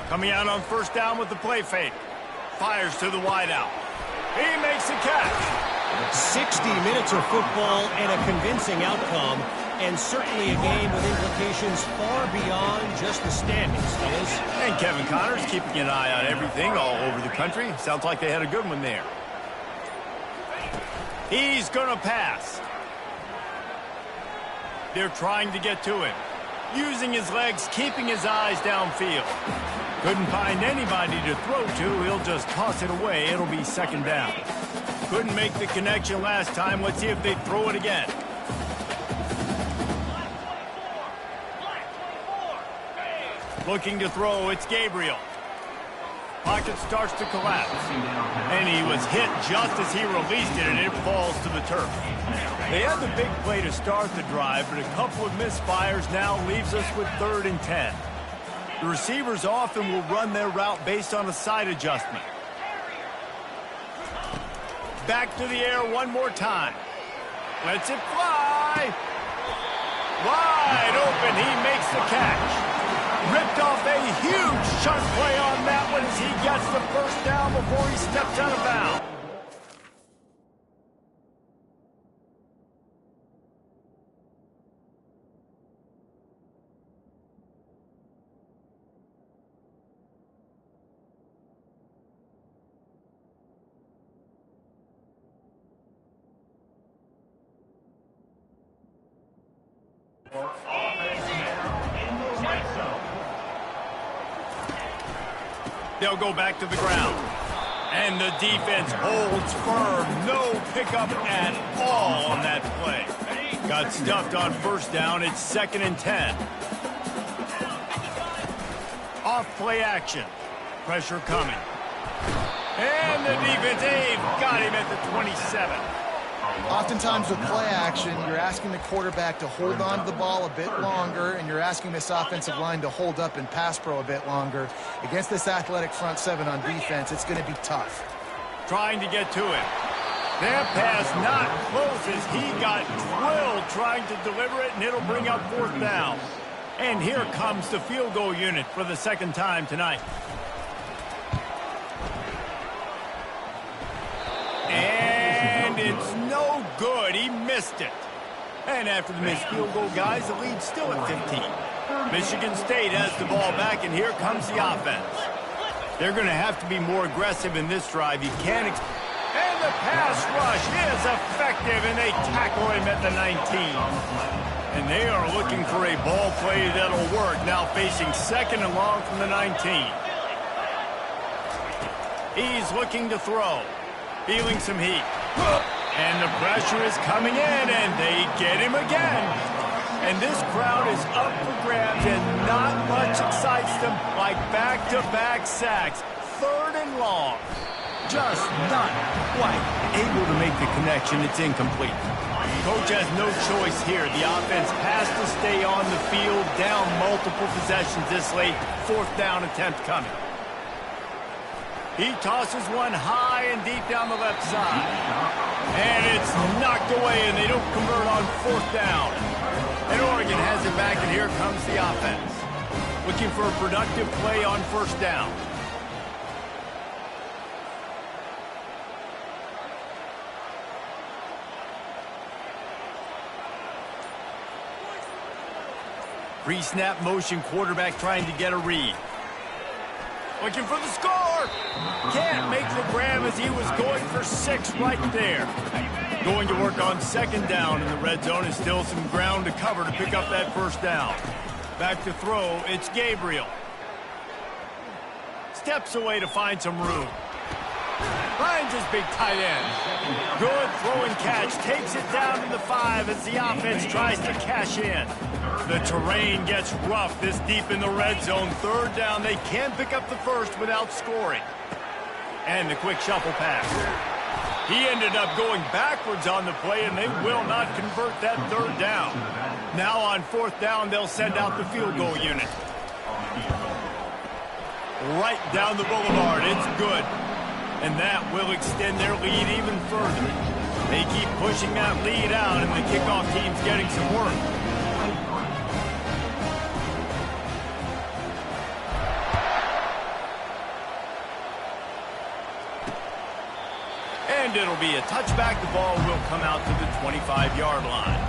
Coming out on 1st down with the play fake. Fires to the wideout. He makes a catch. 60 minutes of football and a convincing outcome, and certainly a game with implications far beyond just the standings, fellas. And Kevin Connors keeping an eye on everything all over the country. Sounds like they had a good one there. He's going to pass. They're trying to get to him. Using his legs, keeping his eyes downfield. Couldn't find anybody to throw to. He'll just toss it away. It'll be 2nd down. Couldn't make the connection last time. Let's see if they throw it again. Looking to throw, it's Gabriel. Pocket starts to collapse. And he was hit just as he released it, and it falls to the turf. They had the big play to start the drive, but a couple of misfires now leaves us with 3rd and 10. The receivers often will run their route based on a side adjustment. Back to the air one more time. Lets it fly. Wide open. He makes the catch. Ripped off a huge chunk play on that one as he gets the 1st down before he steps out of bounds. They'll go back to the ground. And the defense holds firm. No pickup at all on that play. Got stuffed on 1st down. It's 2nd and 10. Off play action. Pressure coming. And the defense, they've got him at the 27. Oftentimes with play action, you're asking the quarterback to hold on to the ball a bit longer, and you're asking this offensive line to hold up and pass pro a bit longer. Against this athletic front 7 on defense, it's going to be tough. Trying to get to him. That pass not close as he got drilled trying to deliver it, and it'll bring up 4th down. And here comes the field goal unit for the second time tonight. And it's no good. He missed it. And after the missed field goal, guys, the lead's still at 15. Michigan State has the ball back, and here comes the offense. They're going to have to be more aggressive in this drive. You can't... And the pass rush is effective, and they tackle him at the 19. And they are looking for a ball play that'll work, now facing second and long from the 19. He's looking to throw, feeling some heat. And the pressure is coming in, and they get him again. And this crowd is up for grabs, and not much excites them like back-to-back sacks. Third and long. Just not quite able to make the connection. It's incomplete. Coach has no choice here. The offense has to stay on the field, down multiple possessions this late. Fourth down attempt coming. He tosses one high and deep down the left side. And it's knocked away, and they don't convert on fourth down. And Oregon has it back, and here comes the offense. Looking for a productive play on first down. Pre-snap motion, quarterback trying to get a read. Looking for the score. Can't make the grab as he was going for 6 right there. Going to work on second down in the red zone, and still some ground to cover to pick up that first down. Back to throw, it's Gabriel. Steps away to find some room. Finds his big tight end. Good throw and catch. Takes it down to the 5 as the offense tries to cash in. The terrain gets rough this deep in the red zone. Third down, they can pick up the first without scoring. And the quick shuffle pass. He ended up going backwards on the play, and they will not convert that third down. Now on fourth down, they'll send out the field goal unit. Right down the boulevard, it's good. And that will extend their lead even further. They keep pushing that lead out, and the kickoff team's getting some work. And it'll be a touchback. The ball will come out to the 25-yard line.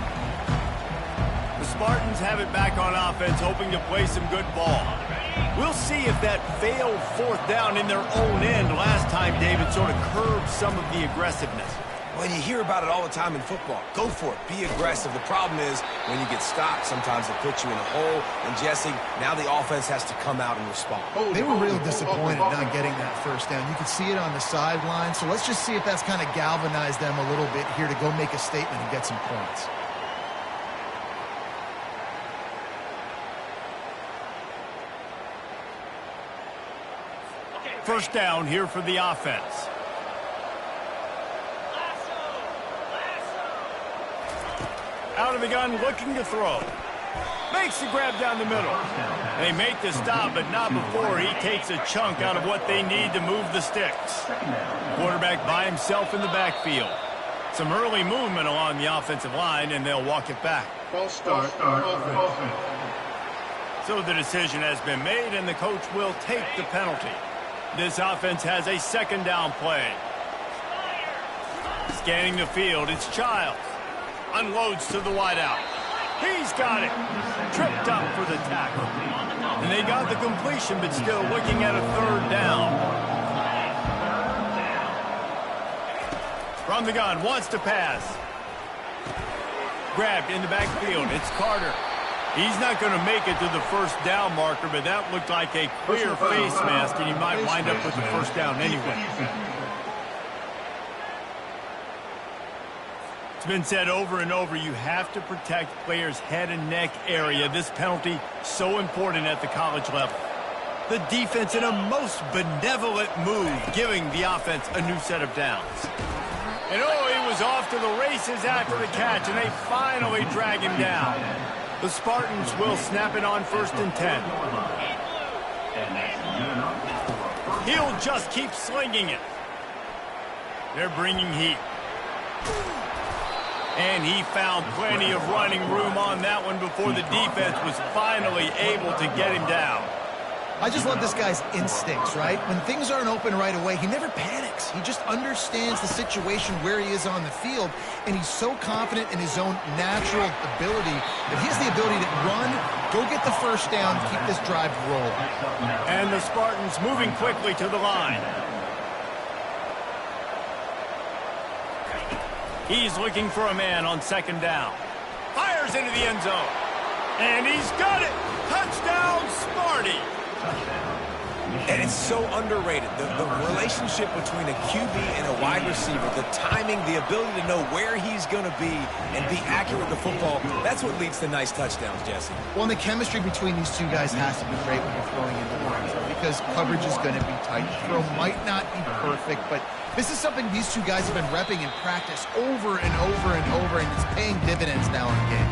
The Spartans have it back on offense, hoping to play some good ball. We'll see if that failed fourth down in their own end last time, David, sort of curbed some of the aggressiveness. Well, you hear about it all the time in football. Go for it. Be aggressive. The problem is when you get stopped, sometimes it puts you in a hole. And, Jesse, now the offense has to come out and respond. They were real disappointed not getting that first down. You could see it on the sideline. So let's just see if that's kind of galvanized them a little bit here to go make a statement and get some points. First down here for the offense. Out of the gun, looking to throw. Makes the grab down the middle. They make the stop, but not before he takes a chunk out of what they need to move the sticks. Quarterback by himself in the backfield. Some early movement along the offensive line, and they'll walk it back. False start, offense. So the decision has been made, and the coach will take the penalty. This offense has a second down play. Scanning the field, it's Childs. Unloads to the wideout. He's got it. Tripped up for the tackle. And they got the completion, but still looking at a third down. From the gun, wants to pass. Grabbed in the backfield, it's Carter. He's not going to make it to the first down marker, but that looked like a clear face mask, and he might wind up with the first down anyway. It's been said over and over, you have to protect players' head and neck area. This penalty, so important at the college level. The defense in a most benevolent move, giving the offense a new set of downs. And oh, he was off to the races after the catch, and they finally drag him down. The Spartans will snap it on first and 10. He'll just keep slinging it. They're bringing heat. And he found plenty of running room on that one before the defense was finally able to get him down. I just love this guy's instincts, right? When things aren't open right away, he never panics. He just understands the situation where he is on the field, and he's so confident in his own natural ability that he has the ability to run, go get the first down, keep this drive rolling. And the Spartans moving quickly to the line. He's looking for a man on second down. Fires into the end zone. And he's got it. Touchdown, Sparty. And it's so underrated. The relationship between a QB and a wide receiver, the timing, the ability to know where he's going to be and be accurate with the football, that's what leads to nice touchdowns, Jesse. Well, and the chemistry between these two guys has to be great when you're throwing into the line because coverage is going to be tight. The throw might not be perfect, but this is something these two guys have been repping in practice over and over and over, and it's paying dividends now in the game.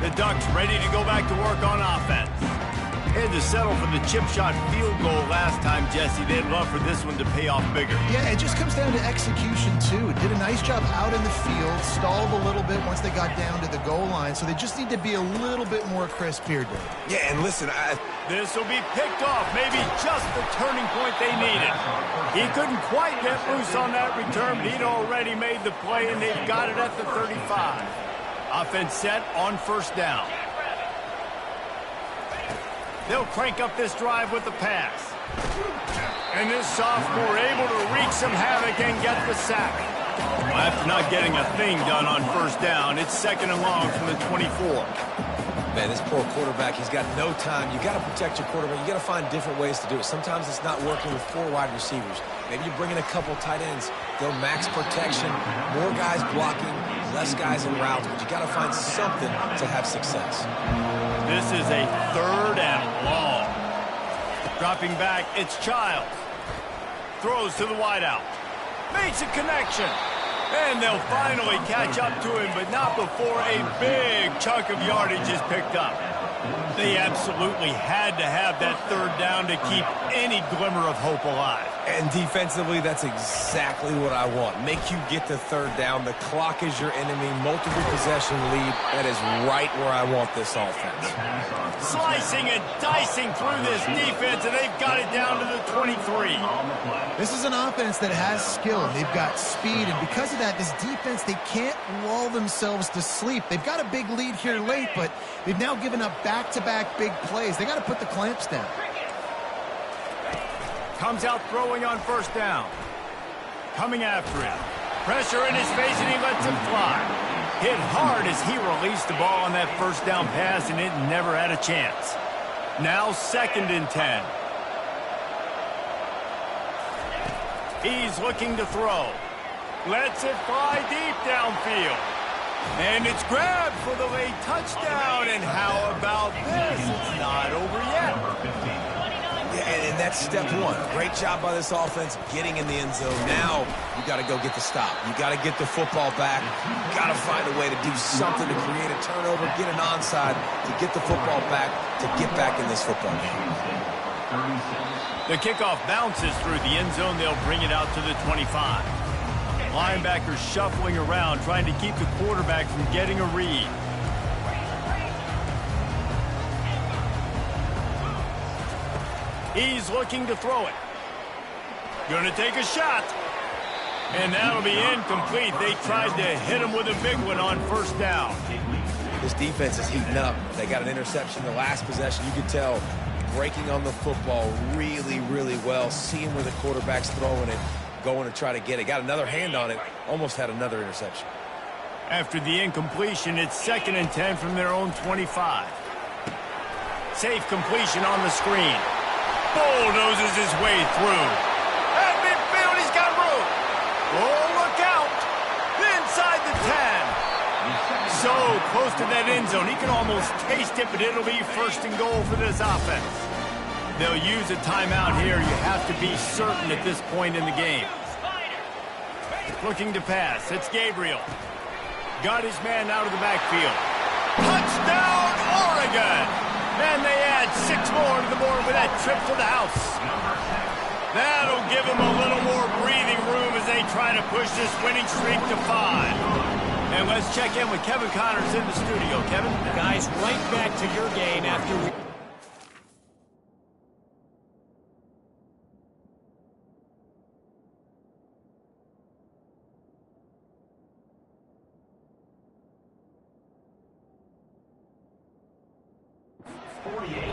The Ducks ready to go back to work on offense. Had to settle for the chip shot field goal last time, Jesse. They'd love for this one to pay off bigger. Yeah, it just comes down to execution, too. It did a nice job out in the field, stalled a little bit once they got down to the goal line, so they just need to be a little bit more crisp here, Dave. Yeah, and listen, this will be picked off, maybe just the turning point they needed. He couldn't quite get loose on that return, but he'd already made the play, and they've got it at the 35. Offense set on first down. They'll crank up this drive with the pass. And this sophomore able to wreak some havoc and get the sack. Well, after not getting a thing done on first down, it's second and long from the 24. Man, this poor quarterback, he's got no time. You got to protect your quarterback. You got to find different ways to do it. Sometimes it's not working with 4 wide receivers. Maybe you bring in a couple tight ends. Go max protection, more guys blocking, less guys in routes, but you got to find something to have success. This is a third and long. Dropping back, it's Childs. Throws to the wideout. Makes a connection. And they'll finally catch up to him, but not before a big chunk of yardage is picked up. They absolutely had to have that third down to keep any glimmer of hope alive. And defensively, that's exactly what I want. Make you get the third down. The clock is your enemy. Multiple possession lead. That is right where I want this offense. Slicing and dicing through this defense, and they've got it down to the 23. This is an offense that has skill. They've got speed, and because of that, this defense, they can't lull themselves to sleep. They've got a big lead here late, but they've now given up back-to-back big plays. They got to put the clamps down. Comes out throwing on first down. Coming after him. Pressure in his face, and he lets him fly. Hit hard as he released the ball on that first down pass, and it never had a chance. Now second and 10. He's looking to throw. Lets it fly deep downfield. And it's grabbed for the late touchdown. And how about this? It's not over yet. And that's step one. Great job by this offense getting in the end zone. Now you got to go get the stop. You got to get the football back. You got to find a way to do something to create a turnover, get an onside, to get the football back, to get back in this football game. The kickoff bounces through the end zone. They'll bring it out to the 25. Linebackers shuffling around, trying to keep the quarterback from getting a read. He's looking to throw it. Going to take a shot. And that'll be incomplete. They tried to hit him with a big one on first down. This defense is heating up. They got an interception the last possession. You could tell breaking on the football really, really well. Seeing where the quarterback's throwing it, going to try to get it. Got another hand on it. Almost had another interception. After the incompletion, it's second and 10 from their own 25. Safe completion on the screen. Bulldozes his way through. At midfield, he's got room. Oh, look out. Inside the 10. So close to that end zone. He can almost taste it, but it'll be first and goal for this offense. They'll use a timeout here. You have to be certain at this point in the game. Looking to pass. It's Gabriel. Got his man out of the backfield. Touchdown, Oregon! And they add 6 more to the board with that trip to the house. That'll give them a little more breathing room as they try to push this winning streak to 5. And let's check in with Kevin Connors in the studio. Kevin? Guys, right back to your game after we...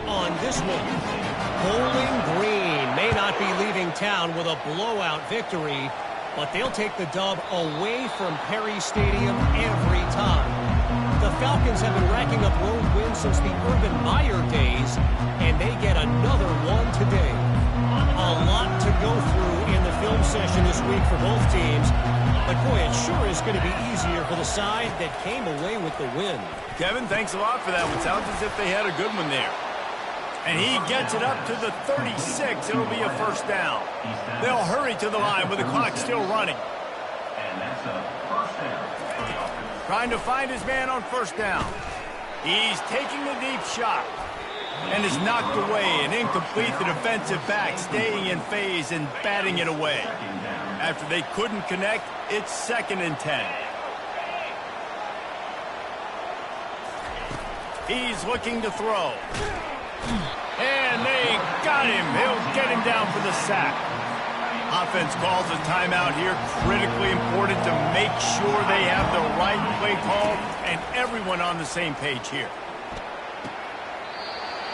On this one, Bowling Green may not be leaving town with a blowout victory, but they'll take the dub away from Perry Stadium every time. The Falcons have been racking up road wins since the Urban Meyer days, and they get another one today. A lot to go through in the film session this week for both teams, but boy, it sure is going to be easier for the side that came away with the win. Kevin, thanks a lot for that one. Sounds as if they had a good one there. And he gets it up to the 36. It'll be a first down. They'll hurry to the line with the clock still running. And that's a first down for the offense. Trying to find his man on first down. He's taking the deep shot. And is knocked away and incomplete. The defensive back staying in phase and batting it away. After they couldn't connect, it's 2nd and 10. He's looking to throw. And they got him. He'll get him down for the sack. Offense calls a timeout here. Critically important to make sure they have the right play call and everyone on the same page here.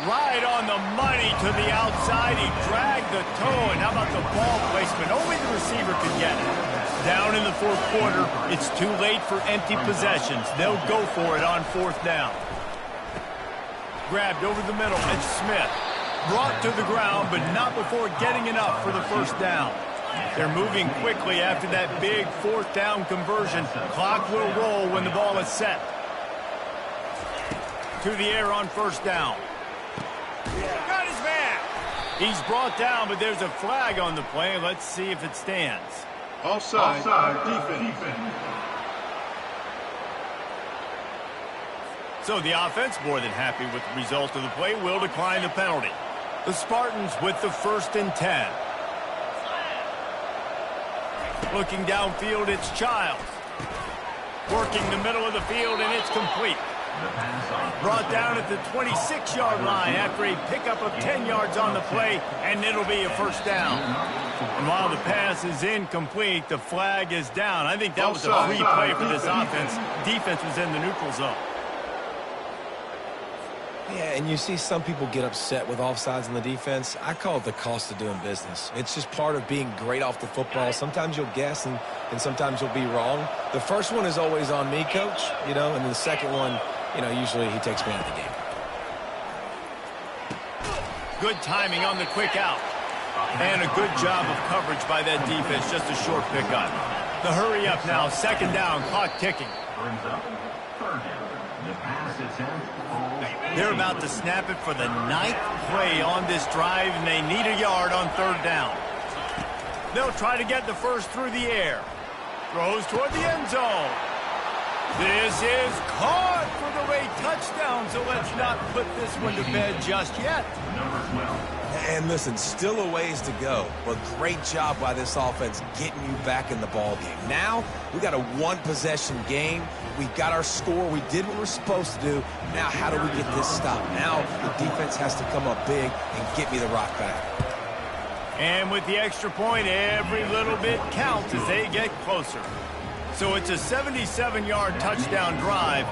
Right on the money to the outside. He dragged the toe. And how about the ball placement? Only the receiver could get it. Down in the 4th quarter, it's too late for empty possessions. They'll go for it on 4th down. Grabbed over the middle, and Smith brought to the ground, but not before getting enough for the first down. They're moving quickly after that big 4th down conversion. Clock will roll when the ball is set. To the air on first down. Got his man. He's brought down, but there's a flag on the play. Let's see if it stands. Offside defense. So the offense, more than happy with the result of the play, will decline the penalty. The Spartans with the 1st and 10. Looking downfield, it's Childs. Working the middle of the field, and it's complete. Brought down at the 26-yard line after a pickup of 10 yards on the play, and it'll be a first down. And while the pass is incomplete, the flag is down. I think that was a free play for this offense. Defense was in the neutral zone. Yeah, and you see some people get upset with offsides in the defense. I call it the cost of doing business. It's just part of being great off the football. Sometimes you'll guess and sometimes you'll be wrong. The first one is always on me, coach, and then the second one, usually he takes me out of the game. Good timing on the quick out. And a good job of coverage by that defense. Just a short pickup. The hurry up now. 2nd down. Clock ticking. Brings up 3rd down. The pass attempt. They're about to snap it for the 9th play on this drive, and they need a yard on 3rd down. They'll try to get the first through the air. Throws toward the end zone. This is caught for the late touchdown, so let's not put this one to bed just yet. Number 12. And listen, still a ways to go, but great job by this offense getting you back in the ball game. Now, we got a 1-possession game. We got our score. We did what we're supposed to do. Now, how do we get this stopped? Now, the defense has to come up big and get me the rock back. And with the extra point, every little bit counts as they get closer. So it's a 77-yard touchdown drive.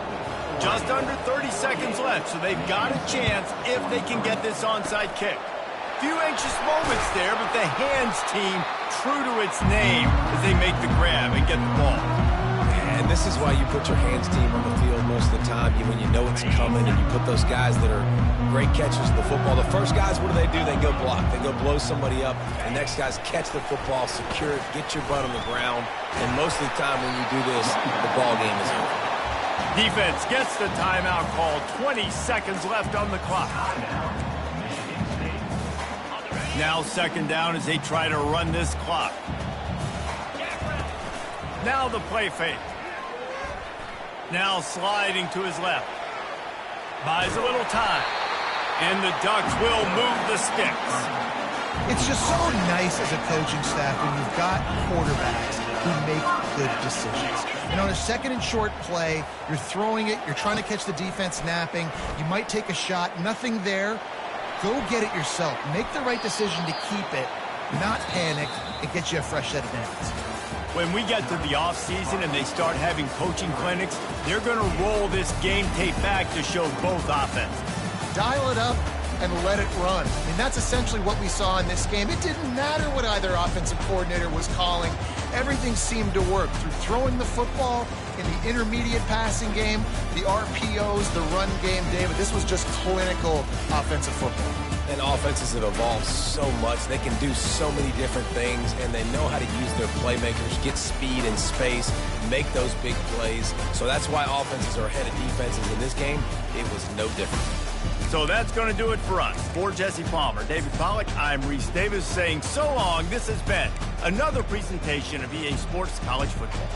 Just under 30 seconds left, so they've got a chance if they can get this onside kick. Few anxious moments there, but the hands team true to its name as they make the grab and get the ball. And this is why you put your hands team on the field most of the time when you know it's coming, and you put those guys that are great catchers of the football. The first guys, what do? They go block. They go blow somebody up. The next guys catch the football, secure it, get your butt on the ground. And most of the time when you do this, the ball game is over. Defense gets the timeout call. 20 seconds left on the clock. Now 2nd down as they try to run this clock. Now the play fake. Now sliding to his left. Buys a little time. And the Ducks will move the sticks. It's just so nice as a coaching staff when you've got quarterbacks who make good decisions. And on a second and short play, you're throwing it, you're trying to catch the defense napping, you might take a shot, nothing there. Go get it yourself. Make the right decision to keep it, not panic, and get you a fresh set of downs. When we get to the offseason and they start having coaching clinics, they're going to roll this game tape back to show both offenses. Dial it up and let it run. I mean, that's essentially what we saw in this game. It didn't matter what either offensive coordinator was calling. Everything seemed to work through throwing the football in the intermediate passing game, the RPOs, the run game, David. This was just clinical offensive football. And offenses have evolved so much. They can do so many different things, and they know how to use their playmakers, get speed and space, make those big plays. So that's why offenses are ahead of defenses in this game. It was no different. So that's going to do it for us. For Jesse Palmer, David Pollack, I'm Reese Davis saying so long. This has been another presentation of EA Sports College Football.